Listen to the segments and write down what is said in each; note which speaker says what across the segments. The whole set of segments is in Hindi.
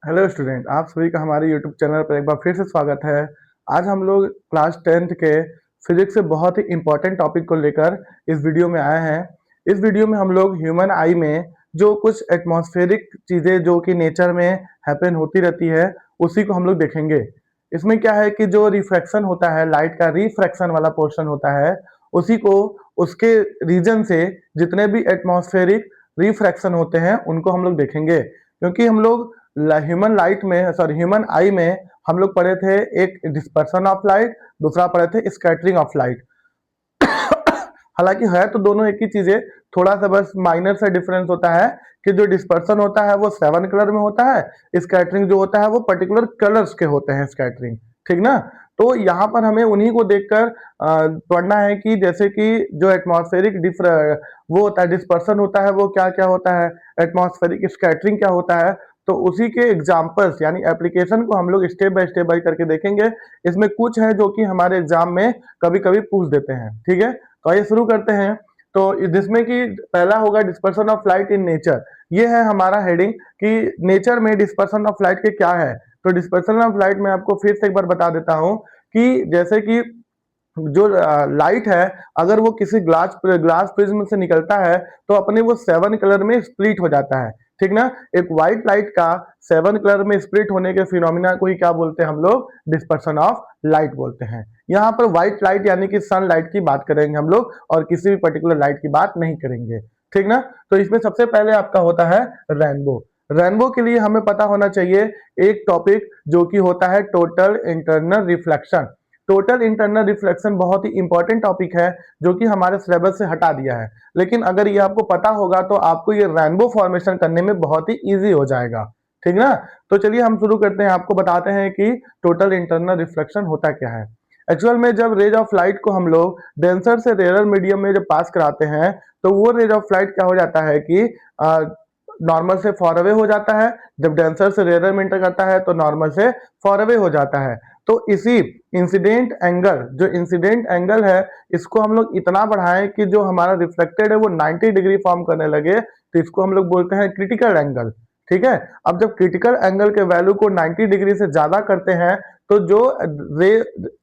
Speaker 1: हेलो स्टूडेंट, आप सभी का हमारे यूट्यूब चैनल पर एक बार फिर से स्वागत है। आज हम लोग क्लास 10th के फिजिक्स से बहुत ही इम्पोर्टेंट टॉपिक को लेकर इस वीडियो में आए हैं। इस वीडियो में हम लोग ह्यूमन आई में जो कुछ एटमॉस्फेरिक चीज़ें जो कि नेचर में हैपन होती रहती है, उसी को हम लोग देखेंगे। इसमें क्या है कि जो रिफ्रैक्शन होता है, लाइट का रिफ्रैक्शन वाला पोर्शन होता है, उसी को उसके रीजन से जितने भी एटमॉस्फेरिक रिफ्रैक्शन होते हैं उनको हम लोग देखेंगे। क्योंकि हम लोग ह्यूमन आई में हम लोग पढ़े थे एक डिस्पर्सन ऑफ लाइट, दूसरा पढ़े थे स्कैटरिंग ऑफ लाइट। हालांकि है तो दोनों एक ही चीज है, थोड़ा सा बस माइनर सा डिफरेंस होता है कि जो डिस्पर्सन होता है वो 7 कलर में होता है, स्कैटरिंग जो होता है वो पर्टिकुलर कलर्स के होते हैं स्कैटरिंग। ठीक ना। तो यहाँ पर हमें उन्हीं को देखकर पढ़ना है कि जैसे कि जो एटमॉस्फेरिक वो होता है, डिस्पर्सन होता है वो क्या क्या होता है, एटमॉस्फेरिक स्कैटरिंग क्या होता है। तो उसी के एग्जाम्पल्स यानी एप्लीकेशन को हम लोग स्टेप बाय करके देखेंगे। इसमें कुछ है जो कि हमारे एग्जाम में कभी कभी पूछ देते हैं। ठीक है, तो आइए शुरू करते हैं। तो जिसमें कि पहला होगा dispersion of light in nature. ये है हमारा हेडिंग कि नेचर में डिस्पर्सन ऑफ लाइट के क्या है। तो डिस्पर्सन ऑफ लाइट मैं आपको फिर से एक बार बता देता हूं कि जैसे कि जो लाइट है, अगर वो किसी ग्लास प्रिज्म से निकलता है तो अपने वो 7 कलर में स्प्लिट हो जाता है। ठीक ना। एक व्हाइट लाइट का 7 कलर में स्प्लिट होने के फिनोमिना को ही क्या बोलते हैं हम लोग, डिस्पर्सन ऑफ लाइट बोलते हैं। यहाँ पर व्हाइट लाइट यानी कि सन लाइट की बात करेंगे हम लोग, और किसी भी पर्टिकुलर लाइट की बात नहीं करेंगे। ठीक ना। तो इसमें सबसे पहले आपका होता है रेनबो। रेनबो के लिए हमें पता होना चाहिए एक टॉपिक जो कि होता है total internal reflection. Total internal reflection बहुत ही इंपॉर्टेंट टॉपिक है जो कि हमारे सिलेबस से हटा दिया है। लेकिन अगर ये आपको पता होगा तो आपको ये रेनबो फॉर्मेशन करने में बहुत ही इजी हो जाएगा। ठीक ना। तो चलिए हम शुरू करते हैं, आपको बताते हैं कि टोटल इंटरनल रिफ्लेक्शन होता क्या है। एक्चुअल में जब रेज ऑफ लाइट को हम लोग डेंसर से रेयर मीडियम में जब पास कराते हैं तो वो रेज ऑफ लाइट क्या हो जाता है कि नॉर्मल से फॉर अवे हो जाता है। जब डेंसर से रेयर में इंटर करता है तो नॉर्मल से फॉर अवे हो जाता है। तो इसी इंसिडेंट एंगल, जो इंसिडेंट एंगल है, इसको हम लोग इतना बढ़ाएं कि जो हमारा रिफ्लेक्टेड है वो 90 डिग्री फॉर्म करने लगे, तो इसको हम लोग बोलते हैं क्रिटिकल एंगल। ठीक है। अब जब क्रिटिकल एंगल के वैल्यू को 90 डिग्री से ज्यादा करते हैं तो जो रे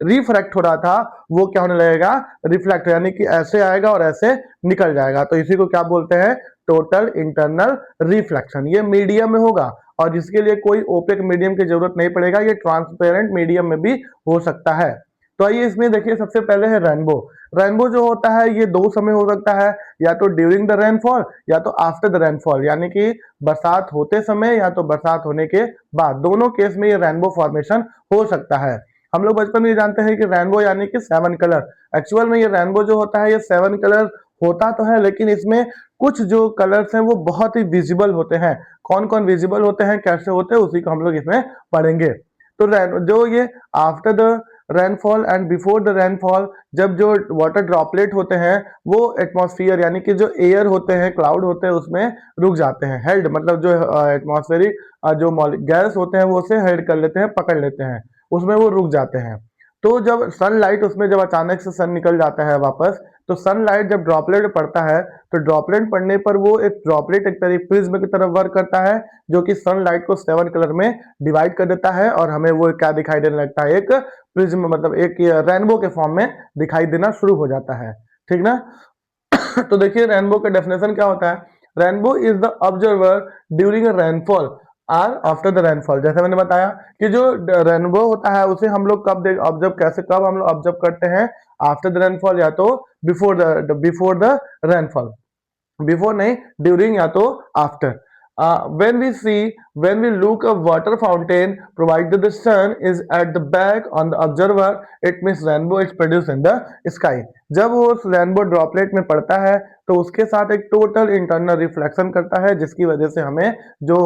Speaker 1: रिफ्रैक्ट हो रहा था वो क्या होने लगेगा, रिफ्लेक्ट, यानी कि ऐसे आएगा और ऐसे निकल जाएगा। तो इसी को क्या बोलते हैं, टोटल इंटरनल रिफ्लेक्शन। ये मीडियम में होगा और जिसके लिए कोई ओपेक मीडियम की जरूरत नहीं पड़ेगा, ये ट्रांसपेरेंट मीडियम में भी हो सकता है। तो आइए इसमें देखिए, सबसे पहले है रेनबो। रेनबो जो होता है ये दो समय हो सकता है, या तो ड्यूरिंग द रेनफॉल या तो आफ्टर द रेनफॉल, यानी कि बरसात होते समय या तो बरसात होने के बाद, दोनों केस में ये रेनबो फॉर्मेशन हो सकता है। हम लोग बचपन में ये जानते हैं कि रेनबो यानी कि 7 कलर। एक्चुअल में ये रेनबो जो होता है ये 7 कलर होता तो है, लेकिन इसमें कुछ जो कलर्स हैं वो बहुत ही विजिबल होते हैं। कौन कौन विजिबल होते हैं, कैसे होते हैं, उसी को हम लोग इसमें पढ़ेंगे। तो जो ये after the rainfall and before the rainfall, जब जो वाटर ड्रॉपलेट होते हैं वो एटमॉस्फेयर यानी कि जो एयर होते हैं, क्लाउड होते हैं, उसमें रुक जाते हैं। हेल्ड मतलब जो एटमॉस्फेरिक जो गैस होते हैं वो उसे हेल्ड कर लेते हैं, पकड़ लेते हैं, उसमें वो रुक जाते हैं। तो जब सनलाइट उसमें जब अचानक से सन निकल जाता है वापस, तो सनलाइट जब ड्रॉपलेट पड़ता है तो ड्रॉपलेट पड़ने पर वो एक ड्रॉपलेट एक तरह प्रिज्म की तरफ वर्क करता है, जो कि सनलाइट को 7 कलर में डिवाइड कर देता है और हमें वो क्या दिखाई देने लगता है, एक प्रिज्म, मतलब एक रेनबो के फॉर्म में दिखाई देना शुरू हो जाता है। ठीक ना। तो देखिए रेनबो का डेफिनेशन क्या होता है। Rainbow is the observer during rainfall or after the rainfall. जैसे मैंने बताया कि जो रेनबो होता है उसे हम लोग कब देख ऑब्जर्व, कैसे कब हम लोग ऑब्जर्व करते हैं, आफ्टर द रेनफॉल या तो बिफोर द रेनफॉल, बिफोर नहीं, ड्यूरिंग या तो after. When we look a water fountain provided the sun is at the back on the observer, it means rainbow is produced in the sky। जब वो उस रेनबो ड्रॉपलेट में पड़ता है तो उसके साथ एक टोटल इंटरनल रिफ्लेक्शन करता है, जिसकी वजह से हमें जो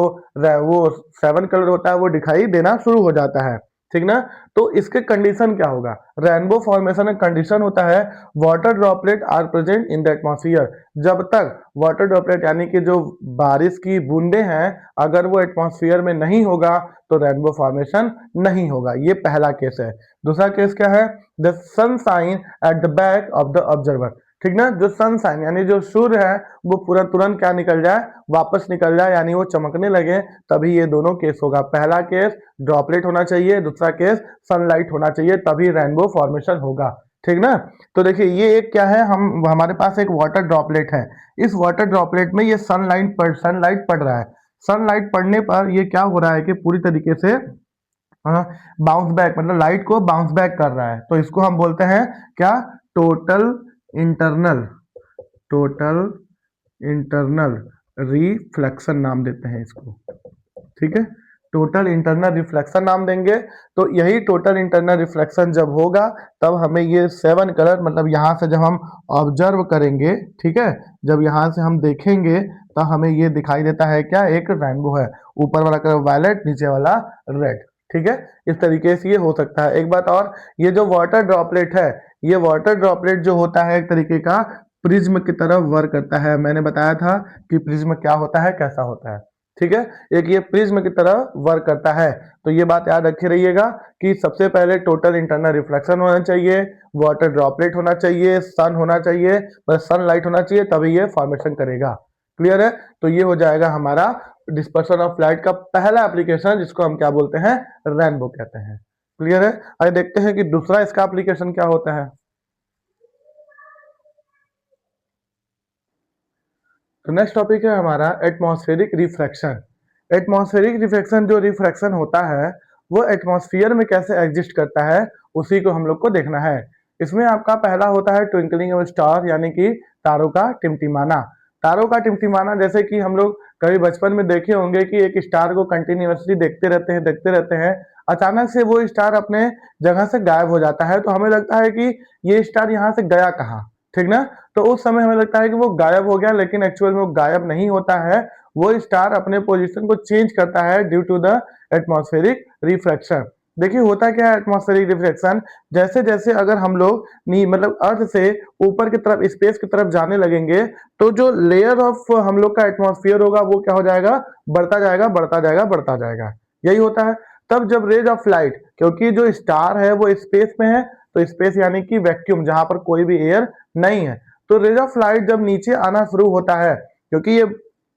Speaker 1: वो 7 कलर होता है वो दिखाई देना शुरू हो जाता है। ठीक ना। तो इसके कंडीशन क्या होगा, रेनबो फॉर्मेशन में कंडीशन होता है water droplet are present in the atmosphere. जब तक वाटर ड्रॉपलेट यानी कि जो बारिश की बूंदे हैं अगर वो एटमॉस्फेयर में नहीं होगा तो रेनबो फॉर्मेशन नहीं होगा। ये पहला केस है। दूसरा केस क्या है, the sun shine at the back of the observer. ठीक ना। जो सनशाइन यानी जो सूर्य है वो पूरा तुरंत क्या निकल जाए, वापस निकल जाए, यानी वो चमकने लगे, तभी ये दोनों केस होगा। पहला केस ड्रॉपलेट होना चाहिए, दूसरा केस सनलाइट होना चाहिए, तभी रेनबो फॉर्मेशन होगा। ठीक ना। तो देखिए ये एक क्या है, हम हमारे पास एक वाटर ड्रॉपलेट है। इस वाटर ड्रॉपलेट में ये सनलाइट पड़ रहा है। सनलाइट पड़ने पर ये क्या हो रहा है कि पूरी तरीके से बाउंस बैक, मतलब लाइट को बाउंस बैक कर रहा है। तो इसको हम बोलते हैं क्या, total internal total internal reflection नाम देते हैं इसको। ठीक है, टोटल इंटरनल रिफ्लेक्शन नाम देंगे। तो यही टोटल इंटरनल रिफ्लेक्शन जब होगा तब हमें ये 7 कलर, मतलब यहाँ से जब हम ऑब्जर्व करेंगे, ठीक है, जब यहाँ से हम देखेंगे तो हमें ये दिखाई देता है क्या, एक रेनबो है। ऊपर वाला कलर वायलेट, नीचे वाला रेड। ठीक है, इस तरीके से ये हो सकता है। एक बात और, ये जो वाटर ड्रॉपलेट है, ये वाटर ड्रॉपलेट जो होता है एक तरीके का प्रिज्म की तरह वर्क करता है। मैंने बताया था कि प्रिज्म क्या होता है, कैसा होता है। ठीक है, एक ये प्रिज्म की तरह वर्क करता है। तो ये बात याद रखे रहिएगा कि सबसे पहले टोटल इंटरनल रिफ्लेक्शन होना चाहिए, वाटर ड्रॉपलेट होना चाहिए, सन होना चाहिए, बस सनलाइट होना चाहिए, तभी ये फॉर्मेशन करेगा। क्लियर है। तो ये हो जाएगा हमारा डिस्पर्सन ऑफ लाइट का पहला एप्लीकेशन, जिसको हम क्या बोलते हैं, रेनबो कहते हैं। क्लियर है। आइए देखते हैं कि दूसरा इसका एप्लीकेशन क्या होता है। तो नेक्स्ट टॉपिक है हमारा एटमॉस्फेरिक रिफ्रैक्शन। एटमॉस्फेरिक रिफ्रैक्शन, जो रिफ्रैक्शन होता है वो एटमॉस्फेयर में कैसे एग्जिस्ट करता है, उसी को हम लोग को देखना है। इसमें आपका पहला होता है ट्विंकलिंग ऑफ स्टार, यानी कि तारों का टिमटिमाना। तारों का टिमटिमाना, जैसे कि हम लोग कभी बचपन में देखे होंगे कि एक स्टार को कंटिन्यूअसली देखते रहते हैं, अचानक से वो स्टार अपने जगह से गायब हो जाता है, तो हमें लगता है कि ये स्टार यहाँ से गया कहाँ। ठीक ना। तो उस समय हमें लगता है कि वो गायब हो गया, लेकिन एक्चुअल में वो गायब नहीं होता है। वो स्टार अपने पोजीशन को चेंज करता है due to the atmospheric refraction. देखिए होता क्या है एटमॉस्फेरिक रिफ्रैक्शन, जैसे जैसे अगर हम लोग मतलब अर्थ से ऊपर की तरफ, स्पेस की तरफ जाने लगेंगे, तो जो लेयर ऑफ हम लोग का एटमॉस्फेयर होगा वो क्या हो जाएगा, बढ़ता जाएगा बढ़ता जाएगा बढ़ता जाएगा। यही होता है। तब जब रेज ऑफ लाइट, क्योंकि जो स्टार है वो स्पेस में है, तो स्पेस यानी कि वैक्यूम, जहां पर कोई भी एयर नहीं है, तो रेज ऑफ लाइट जब नीचे आना शुरू होता है, क्योंकि ये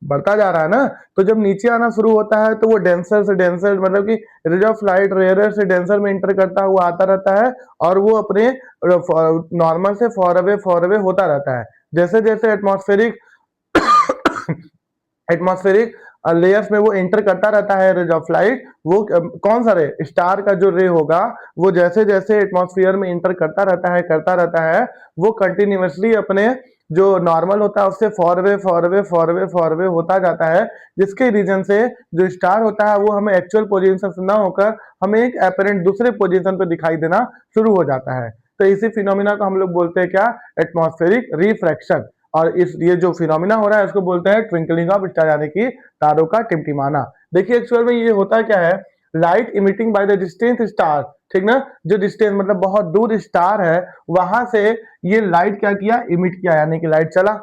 Speaker 1: बढ़ता जा रहा है ना, तो जब नीचे आना शुरू होता है तो वो डेंसर से डेंसर, मतलब कि रेज ऑफ लाइट रेयर से डेंसर में इंटर करता हुआ आता रहता है, और वो अपने नॉर्मल से फॉर अवे होता रहता है। जैसे जैसे एटमॉस्फेरिक एटमॉस्फेरिक लेयर्स में वो एंटर करता रहता है रेज ऑफ लाइट, वो कौन सा रे, स्टार का जो रे होगा, वो जैसे जैसे एटमॉस्फेयर में एंटर करता रहता है, वो कंटिन्यूअसली अपने जो नॉर्मल होता है उससे फॉर अवे होता जाता है, जिसके रीजन से जो स्टार होता है वो हमें एक्चुअल पोजीशन से ना होकर हमें एक अपरेंट दूसरे पोजीशन पे दिखाई देना शुरू हो जाता है। तो इसी फिनोमिना को हम लोग बोलते हैं क्या, एटमॉस्फेरिक रिफ्रैक्शन। और इस ये जो फिनोमिना हो रहा है इसको बोलते हैं ट्विंकलिंग ऑफ स्टार, यानी कि तारों का टिमटिमाना। देखिए एक्चुअल में ये होता क्या है, light emitting by the distance star, ठीक ना, जो डिस्टेंस मतलब बहुत दूर स्टार है, वहां से ये लाइट क्या किया, इमिट किया, यानी कि लाइट चला,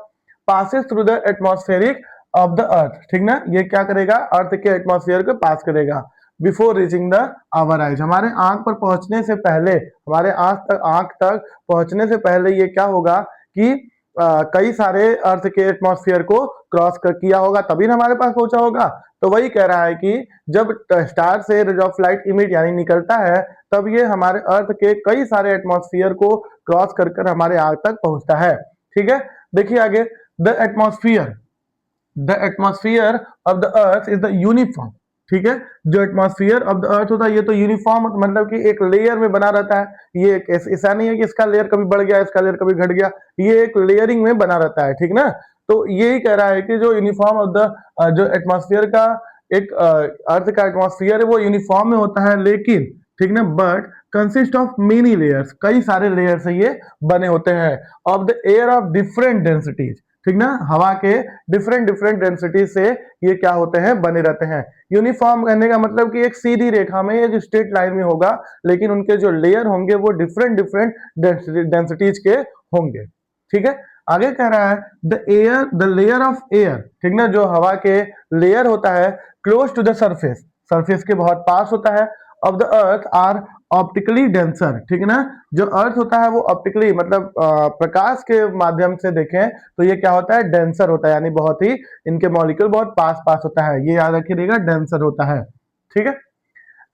Speaker 1: passes through the atmospheric of the अर्थ। ठीक ना, ये क्या करेगा, अर्थ के एटमॉस्फेयर को पास करेगा before reaching the our eyes, हमारे आंख पर पहुंचने से पहले, हमारे आंख तक पहुंचने से पहले ये क्या होगा कि कई सारे अर्थ के एटमॉस्फेयर को क्रॉस किया होगा, तभी ना हमारे पास पहुंचा होगा। तो वही कह रहा है कि जब स्टार से रेज ऑफ लाइट इमिट यानी निकलता है, तब ये हमारे अर्थ के कई सारे एटमॉस्फेयर को क्रॉस कर कर हमारे आग तक पहुंचता है। ठीक है, देखिए आगे, the atmosphere of the earth is the uniform. ठीक है, जो एटमॉस्फेयर ऑफ द अर्थ होता है ये तो यूनिफॉर्म, मतलब कि एक लेयर में बना रहता है। ये ऐसा नहीं है कि इसका लेयर कभी बढ़ गया, इसका लेयर कभी घट गया, ये एक लेयरिंग में बना रहता है। ठीक ना, तो यही कह रहा है कि जो यूनिफॉर्म ऑफ द जो एटमॉस्फेयर का एक अर्थ का एटमॉस्फेयर है वो यूनिफॉर्म में होता है, लेकिन ठीक ना, but consist of many layers, कई सारे लेयर से ये बने होते हैं, of the air of different densities. ठीक ना, हवा के डिफरेंट डिफरेंट डेंसिटी से ये क्या होते हैं, बने रहते हैं। यूनिफॉर्म कहने का मतलब कि एक सीधी रेखा में, एक स्ट्रेट लाइन में होगा, लेकिन उनके जो लेयर होंगे वो डिफरेंट डिफरेंट डेंसिटीज के होंगे। ठीक है, आगे कह रहा है द लेयर ऑफ एयर, ठीक ना, जो हवा के लेयर होता है close to the surface, surface के बहुत पास होता है, of the earth are optically denser, ठीक है ना। जो अर्थ होता है वो ऑप्टिकली मतलब प्रकाश के माध्यम से देखें तो ये क्या होता है, डेंसर होता है, यानी बहुत ही इनके मॉलिक्यूल बहुत पास पास होता है, ये याद रखिएगा, डेंसर होता है, ठीक है।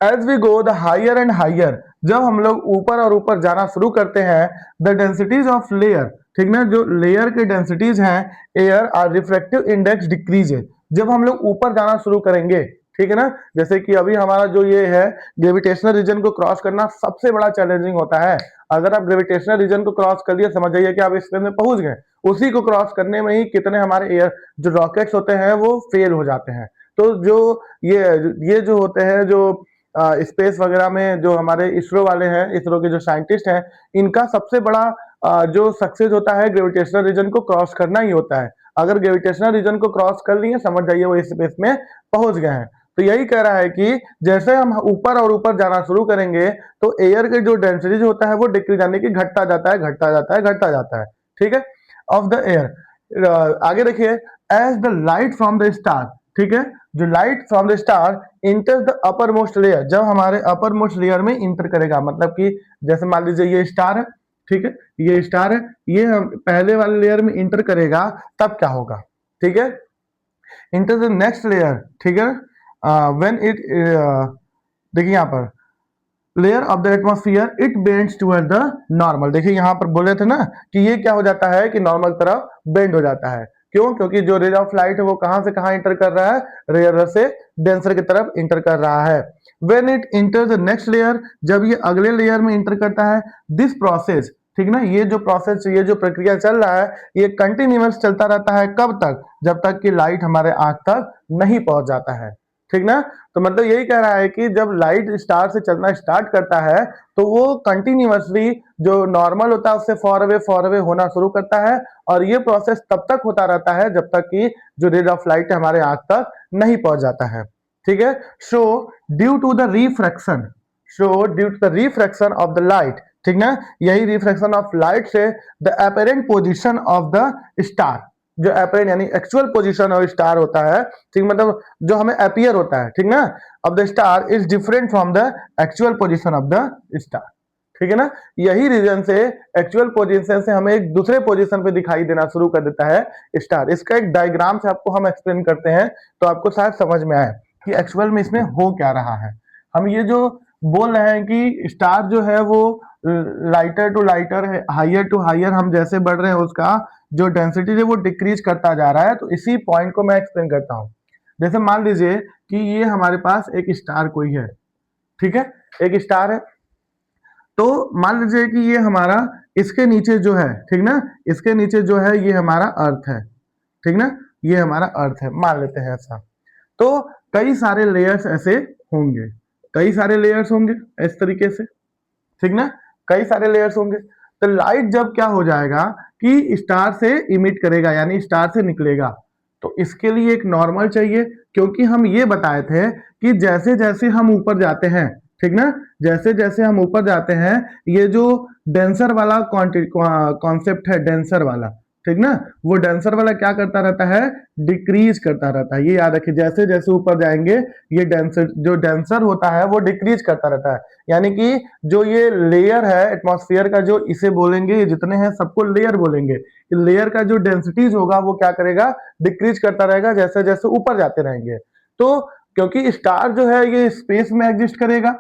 Speaker 1: As we go the higher and higher, जब हम लोग ऊपर और ऊपर जाना शुरू करते हैं, द डेंसिटीज ऑफ लेयर, ठीक ना, जो लेयर के डेंसिटीज हैं air or refractive index decreases, जब हम लोग ऊपर जाना शुरू करेंगे, ठीक है ना। जैसे कि अभी हमारा जो ये है ग्रेविटेशनल रीजन को क्रॉस करना सबसे बड़ा चैलेंजिंग होता है। अगर आप ग्रेविटेशनल रीजन को क्रॉस कर लिए, समझ जाइए कि आप स्पेस में पहुंच गए। उसी को क्रॉस करने में ही कितने हमारे एयर जो रॉकेट्स होते हैं वो फेल हो जाते हैं। तो जो ये जो होते हैं, जो स्पेस वगैरह में जो हमारे इसरो वाले हैं, इसरो के जो साइंटिस्ट हैं, इनका सबसे बड़ा जो सक्सेस होता है ग्रेविटेशनल रीजन को क्रॉस करना ही होता है। अगर ग्रेविटेशनल रीजन को क्रॉस कर लिए, समझ जाइए वो स्पेस में पहुंच गए हैं। तो यही कह रहा है कि जैसे हम ऊपर और ऊपर जाना शुरू करेंगे तो एयर के जो डेंसिटी होता है वो डिक्रीज, यानी कि घटता जाता है, घटता जाता है, घटता जाता है, ठीक है, ऑफ द एयर। आगे देखिए, as the light from the star, ठीक है, जो light from the star enter the upper most layer, जब हमारे अपर मोस्ट लेयर में इंटर करेगा, मतलब कि जैसे मान लीजिए ये स्टार है, ठीक है, ये स्टार है, ये हम पहले वाले लेयर में इंटर करेगा, तब क्या होगा, ठीक है, इंटर द नेक्स्ट लेयर, ठीक है, व्हेन इट, देखिए यहाँ पर layer of the atmosphere it bends toward the normal, देखिए यहाँ पर बोले थे ना कि ये क्या हो जाता है कि नॉर्मल तरफ बेंड हो जाता है। क्यों? क्योंकि जो रेज ऑफ लाइट है वो कहां से कहां इंटर कर रहा है, रेयर से डेंसर की तरफ इंटर कर रहा है। When it enter the next layer, जब ये अगले लेयर में इंटर करता है, दिस प्रोसेस, ठीक ना, ये जो प्रोसेस, ये जो प्रक्रिया चल रहा है, ये कंटिन्यूअस चलता रहता है, कब तक, जब तक कि लाइट हमारे आंख तक नहीं पहुंच जाता है, ठीक ना। तो मतलब यही कह रहा है कि जब लाइट स्टार से चलना स्टार्ट करता है तो वो कंटिन्यूअसली जो नॉर्मल होता है उससे फॉर अवे होना शुरू करता है, और ये प्रोसेस तब तक होता रहता है जब तक कि जो रेज ऑफ लाइट हमारे आंख तक नहीं पहुंच जाता है, ठीक है। So due to the refraction, so due to the refraction of the light, ठीक ना, यही रिफ्रैक्शन ऑफ लाइट से the apparent position of the star, जो अपरेंट यानी एक्चुअल पोजीशन ऑफ स्टार होता है, ठीक, मतलब जो हमें अपीयर होता है, ठीक ना, of the star is different from the actual position of the star, ठीक है ना। यही रीजन से एक्चुअल पोजीशन से हमें एक दूसरे पोजीशन पे दिखाई देना शुरू कर देता है स्टार। इसका एक डायग्राम से आपको हम एक्सप्लेन करते हैं तो आपको शायद समझ में आए कि एक्चुअल में इसमें हो क्या रहा है। हम ये जो बोल रहे हैं कि स्टार जो है वो लाइटर टू लाइटर है, हायर टू हायर हम जैसे बढ़ रहे हैं उसका जो डेंसिटी है वो डिक्रीज करता जा रहा है। तो इसी पॉइंट को मैं एक्सप्लेन करता हूं। जैसे मान लीजिए कि ये हमारे पास एक स्टार कोई है, ठीक है, एक स्टार है, तो मान लीजिए कि ये हमारा इसके नीचे जो है, ठीक ना, इसके नीचे जो है ये हमारा अर्थ है, ठीक ना, ये हमारा अर्थ है, मान लेते हैं ऐसा। तो कई सारे लेयर्स ऐसे होंगे, कई सारे लेयर्स होंगे इस तरीके से, ठीक ना, कई सारे लेयर्स होंगे। तो लाइट जब क्या हो जाएगा कि स्टार से इमिट करेगा, यानी स्टार से निकलेगा, तो इसके लिए एक नॉर्मल चाहिए, क्योंकि हम ये बताए थे कि जैसे जैसे हम ऊपर जाते हैं, ठीक ना, जैसे जैसे हम ऊपर जाते हैं, ये जो डेंसर वाला कॉन्सेप्ट है, डेंसर वाला, ठीक ना, वो डेंसर वाला क्या करता रहता है, डिक्रीज करता रहता है। ये याद रखिए, जैसे जैसे ऊपर जाएंगे ये डेंसर, जो डेंसर होता है वो डिक्रीज करता रहता है, यानी कि जो ये लेयर है एटमॉस्फेयर का, जो इसे बोलेंगे, ये जितने हैं सबको लेयर बोलेंगे, लेयर का जो डेंसिटीज होगा वो क्या करेगा, डिक्रीज करता रहेगा जैसे जैसे ऊपर जाते रहेंगे। तो क्योंकि स्टार जो है ये स्पेस में एग्जिस्ट करेगा,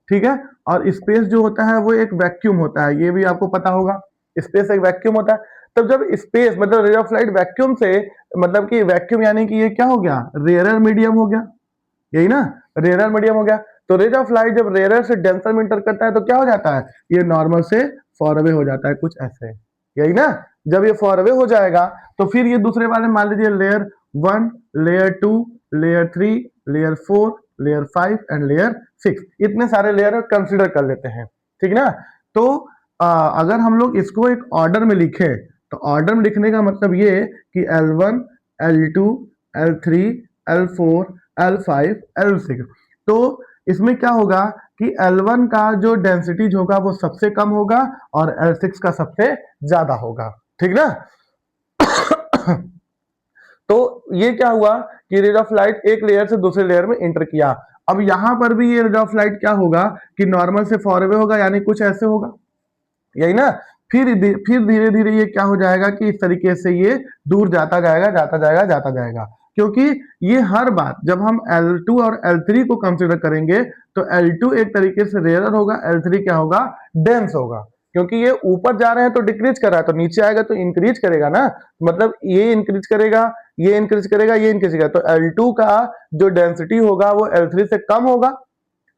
Speaker 1: ठीक है, और स्पेस जो होता है वो एक वैक्यूम होता है, ये भी आपको पता होगा, स्पेस एक वैक्यूम होता है। तब जब स्पेस मतलब रे ऑफ लाइट वैक्यूम से, मतलब कि वैक्यूम यानी कि ये क्या हो गया, रेयरर मीडियम हो गया, यही ना, रेयरर मीडियम हो गया। तो रेज ऑफ लाइट जब रेयरर से डेंसर में इंटर करता है तो क्या हो जाता है, ये नॉर्मल से फॉर अवे हो जाता है, कुछ ऐसे, यही ना। जब ये फॉर अवे हो जाएगा तो फिर ये दूसरे वाले मान लीजिए layer 1, layer 2, layer 3, layer 4, layer 5 and layer 6, इतने सारे लेयर कंसिडर कर लेते हैं, ठीक ना। तो अगर हम लोग इसको एक ऑर्डर में लिखे, तो ऑर्डर में लिखने का मतलब ये कि L1, L2, L3, L4, L5, L6, तो इसमें क्या होगा कि L1 का जो डेंसिटीज होगा वो सबसे कम होगा और L6 का सबसे ज्यादा होगा, ठीक ना। तो ये क्या हुआ कि रेज ऑफ लाइट एक लेयर से दूसरे लेयर में इंटर किया। अब यहां पर भी ये रेज ऑफ लाइट क्या होगा कि नॉर्मल से फॉर अवे होगा, यानी कुछ ऐसे होगा, यही ना। फिर धीरे धीरे ये क्या हो जाएगा कि इस तरीके से ये दूर जाता जाएगा, जाता जाएगा, जाता जाएगा, क्योंकि ये हर बार जब हम L2 और L3 को कंसिडर करेंगे तो L2 एक तरीके से रेयर होगा, L3 क्या होगा, डेंस होगा। क्योंकि ये ऊपर जा रहे हैं तो डिक्रीज कर रहा है, तो नीचे आएगा तो इंक्रीज करेगा ना, मतलब ये इंक्रीज करेगा, ये इंक्रीज करेगा, ये इंक्रीज करेगा, तो L2 का जो डेंसिटी होगा वो L3 से कम होगा,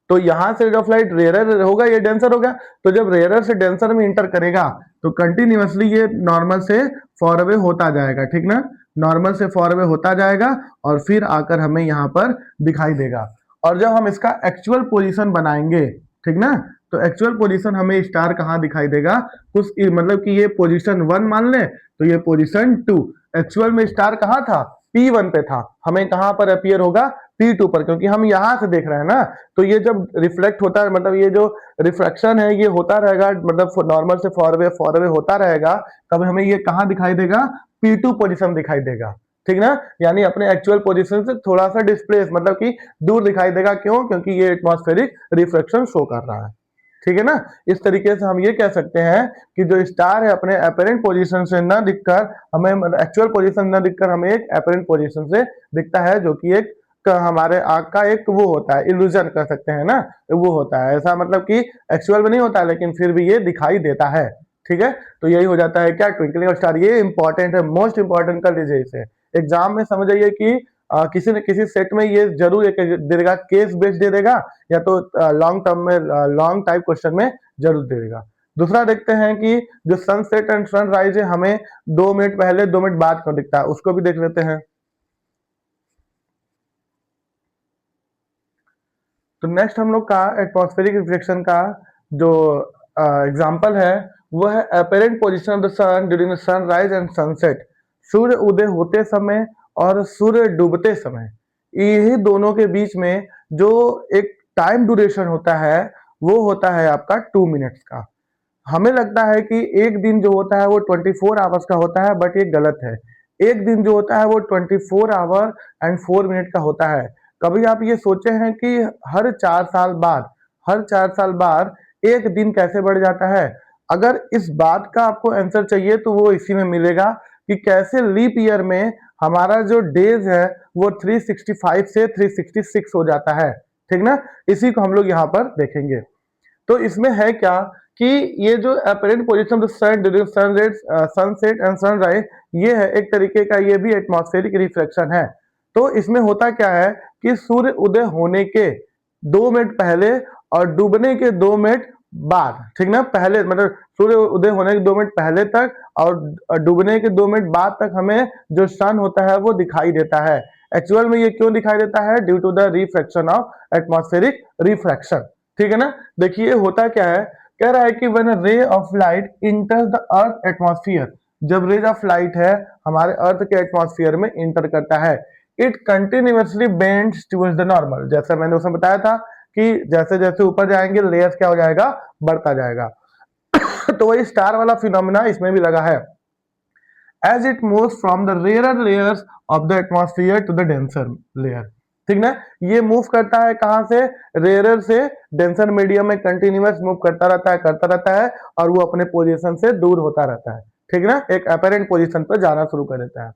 Speaker 1: तो यहां से रेट ऑफ लाइट रेयरर होगा, ये डेंसर होगा। तो जब रेयरर से डेंसर में इंटर करेगा तो कंटिन्यूअसली ये नॉर्मल से फॉर अवे होता जाएगा, ठीक ना, नॉर्मल से फॉर अवे होता जाएगा और फिर आकर हमें यहाँ पर दिखाई देगा। और जब हम इसका एक्चुअल पोजीशन बनाएंगे, ठीक ना, तो एक्चुअल पोजीशन हमें स्टार कहाँ दिखाई देगा, कुछ मतलब कि ये पोजीशन 1 मान ले तो ये पोजीशन 2, एक्चुअल में स्टार कहाँ था, P1 पे था, हमें कहां पर अपीयर होगा, P2 पर, क्योंकि हम यहां से देख रहे हैं ना। तो ये जब रिफ्लेक्ट होता है, मतलब ये जो रिफ्रैक्शन है ये होता रहेगा, मतलब नॉर्मल से फॉर अवे होता रहेगा, तब हमें ये कहां दिखाई देगा, P2 पोजीशन दिखाई देगा, ठीक ना, यानी अपने एक्चुअल पोजीशन से थोड़ा सा डिस्प्लेस, मतलब कि दूर दिखाई देगा। क्यों, क्योंकि ये एटमॉस्फेरिक रिफ्लेक्शन शो कर रहा है, ठीक है ना। इस तरीके से हम ये कह सकते हैं कि जो स्टार है अपने अपेरेंट पोजीशन से न दिखकर हमें, एक्चुअल पोजीशन न दिखकर हमें एक अपेरेंट पोजीशन से दिखता है, जो कि एक हमारे आंख का एक वो होता है, इल्यूजन कह सकते हैं ना, वो होता है ऐसा, मतलब कि एक्चुअल में नहीं होता है लेकिन फिर भी ये दिखाई देता है, ठीक है। तो यही हो जाता है क्या, ट्विंकलिंग स्टार। ये इंपॉर्टेंट है, मोस्ट इंपॉर्टेंट कर लीजिए इसे, एग्जाम में समझ आइए कि किसी न किसी सेट में ये जरूर एक दे देगा, केस बेस्ड दे देगा, या तो लॉन्ग टर्म में, लॉन्ग टाइप क्वेश्चन में जरूर दे देगा। दूसरा देखते हैं कि जो सनसेट एंड सनराइज है हमें 2 मिनट पहले 2 मिनट बाद क्यों दिखता है, उसको भी देख लेते हैं। तो नेक्स्ट हम लोग का एटमॉस्फेरिक रिफ्लेक्शन का जो एग्जांपल है वो है apparent position of the sun during the sunrise and sunset. सूर्य उदय होते समय और सूर्य डूबते समय, यही दोनों के बीच में जो एक टाइम ड्यूरेशन होता है वो होता है आपका 2 मिनट्स का। हमें लगता है कि एक दिन जो होता है वो 24 आवर्स का होता है, बट ये गलत है। एक दिन जो होता है वो 24 आवर एंड 4 मिनट का होता है। कभी आप ये सोचे हैं कि हर 4 साल बाद, हर 4 साल बाद एक दिन कैसे बढ़ जाता है? अगर इस बात का आपको आंसर चाहिए तो वो इसी में मिलेगा कि कैसे लीप ईयर में हमारा जो डेज है वो 365 से 366 हो जाता है, ठीक ना। इसी को हम लोग यहाँ पर देखेंगे। तो इसमें है क्या कि ये जो apparent position of the sun during sunset and sunrise, ये है एक तरीके का, ये भी एटमॉस्फेरिक रिफ्लेक्शन है। तो इसमें होता क्या है कि सूर्य उदय होने के 2 मिनट पहले और डूबने के 2 मिनट बाद, ठीक ना, पहले मतलब सूर्य उदय होने के 2 मिनट पहले तक और डूबने के 2 मिनट बाद तक हमें जो सन होता है वो दिखाई देता है। एक्चुअल में ये क्यों दिखाई देता है? Due to the reflection of atmospheric refraction, ठीक है ना। देखिए होता क्या है, कह रहा है कि when a ray of light enters the earth atmosphere, जब रेज ऑफ लाइट है हमारे अर्थ के एटमॉस्फेयर में इंटर करता है, it continuously bends towards the normal. जैसा मैंने उसमें बताया था कि जैसे जैसे ऊपर जाएंगे लेयर्स क्या हो जाएगा, बढ़ता जाएगा। तो वही स्टार वाला फिनोमिना इसमें भी लगा है। as it moves from the rarer layers of the atmosphere to the denser layer, ठीक ना। ये मूव करता है कहां से, रेयर से डेंसर मीडियम में कंटिन्यूअस मूव करता रहता है और वो अपने पोजीशन से दूर होता रहता है, ठीक ना, एक अपेरेंट पोजीशन पर जाना शुरू कर देता है।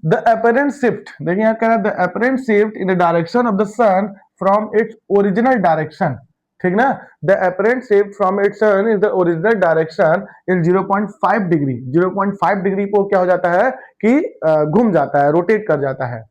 Speaker 1: द अपेरेंट शिफ्ट, देखिए यहाँ कह रहा है the apparent shift in the direction of the sun from its original direction, ठीक ना। The apparent shift from its sun is the original direction in 0.5 degree. 0.5 degree को क्या हो जाता है कि घूम जाता है, रोटेट कर जाता है।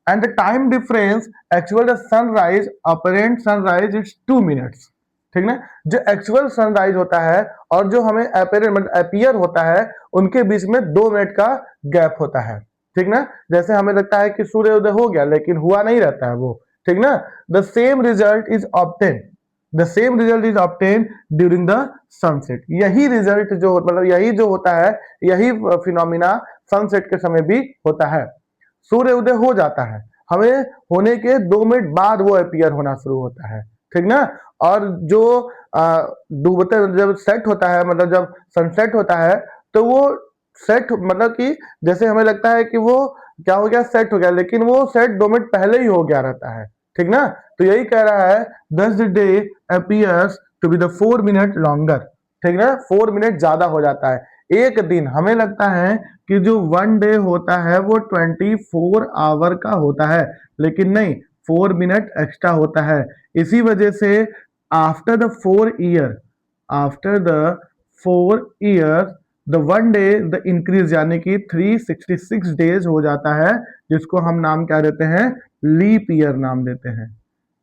Speaker 1: And the time difference actual sunrise apparent sunrise it's 2 minutes, ठीक ना। जो एक्चुअल सनराइज होता है और जो हमें अपेरेंट मतलब अपीयर होता है उनके बीच में 2 मिनट का गैप होता है, ठीक ना। जैसे हमें लगता है कि सूर्य उदय हो गया लेकिन हुआ नहीं रहता है वो, ठीक ना। The same result is obtain, the same result is obtain during the sunset. यही रिजल्ट जो मतलब यही जो होता है, यही फिनोमिना सनसेट के समय भी होता है। सूर्य उदय हो जाता है, हमें होने के 2 मिनट बाद वो अपीयर होना शुरू होता है, ठीक ना। और जो डूबते जब सेट होता है, मतलब जब सनसेट होता है तो वो सेट मतलब कि जैसे हमें लगता है कि वो क्या हो गया, सेट हो गया, लेकिन वो सेट 2 मिनट पहले ही हो गया रहता है, ठीक ना। तो यही कह रहा है thus the day appears to be the 4 minute longer, ठीक ना, 4 मिनट ज्यादा हो जाता है। एक दिन हमें लगता है कि जो 1 डे होता है वो 24 आवर का होता है, लेकिन नहीं, 4 मिनट एक्स्ट्रा होता है। इसी वजह से after the 4 year, after the 4 year the 1 day the increase, यानी कि 366 डेज हो जाता है, जिसको हम नाम क्या देते हैं, लीप ईयर नाम देते हैं,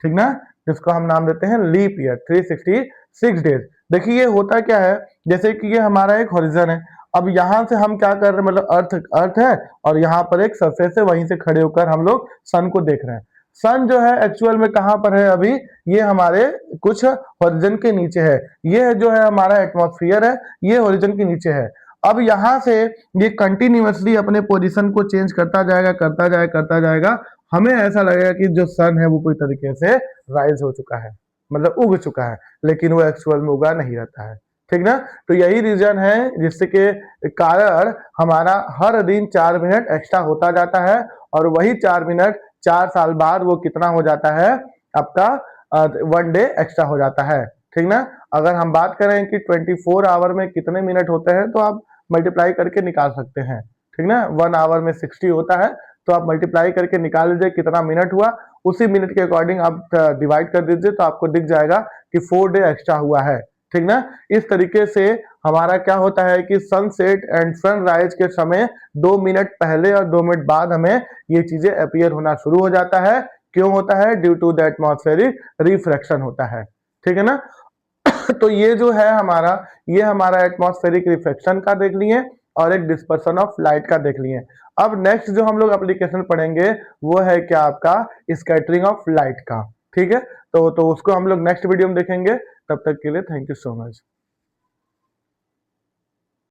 Speaker 1: ठीक ना, जिसको हम नाम देते हैं लीप ईयर, 366 डेज। देखिए ये होता क्या है, जैसे कि ये हमारा एक हॉरिजन है, अब यहां से हम क्या कर रहे हैं, मतलब अर्थ अर्थ है और यहाँ पर एक सरफेस है, वहीं से खड़े होकर हम लोग सन को देख रहे हैं। सन जो है एक्चुअल में कहां पर है अभी, ये हमारे कुछ हॉरिजन के नीचे है, ये जो है हमारा एटमॉस्फेयर है, ये हॉरिजन के नीचे है। अब यहां से ये कंटिन्यूअसली अपने पोजीशन को चेंज करता जाएगा, करता जाएगा, करता जाएगा, हमें ऐसा लगेगा कि जो सन है वो पूरी तरीके से राइज हो चुका है, मतलब उग चुका है, लेकिन वो एक्चुअल में उगा नहीं रहता है, ठीक ना। तो यही रीजन है जिसके कारण हमारा हर दिन 4 मिनट एक्स्ट्रा होता जाता है, और वही 4 मिनट 4 साल बाद वो कितना हो जाता है आपका 1 डे एक्स्ट्रा हो जाता है, ठीक ना। अगर हम बात करें कि 24 आवर में कितने मिनट होते हैं, तो आप मल्टीप्लाई करके निकाल सकते हैं, ठीक ना। 1 आवर में 60 होता है, तो आप मल्टीप्लाई करके निकाल लीजिए कितना मिनट हुआ, उसी मिनट के अकॉर्डिंग आप डिवाइड कर दीजिए, तो आपको दिख जाएगा कि 4 डे एक्स्ट्रा हुआ है, ठीक ना। इस तरीके से हमारा क्या होता है कि सनसेट एंड सनराइज के समय 2 मिनट पहले और 2 मिनट बाद हमें ये चीजें अपीयर होना शुरू हो जाता है। क्यों होता है, due to the atmospheric refraction होता है, ठीक है ना। तो ये जो है हमारा, ये हमारा एटमॉस्फेरिक रिफ्लेक्शन का देख लिए, और एक डिस्पर्सन ऑफ लाइट का देख लिए। अब नेक्स्ट जो हम लोग एप्लीकेशन पढ़ेंगे वो है क्या आपका, स्कैटरिंग ऑफ लाइट का, ठीक है। तो उसको हम लोग नेक्स्ट वीडियो में देखेंगे। तब तक के लिए थैंक यू सो मच।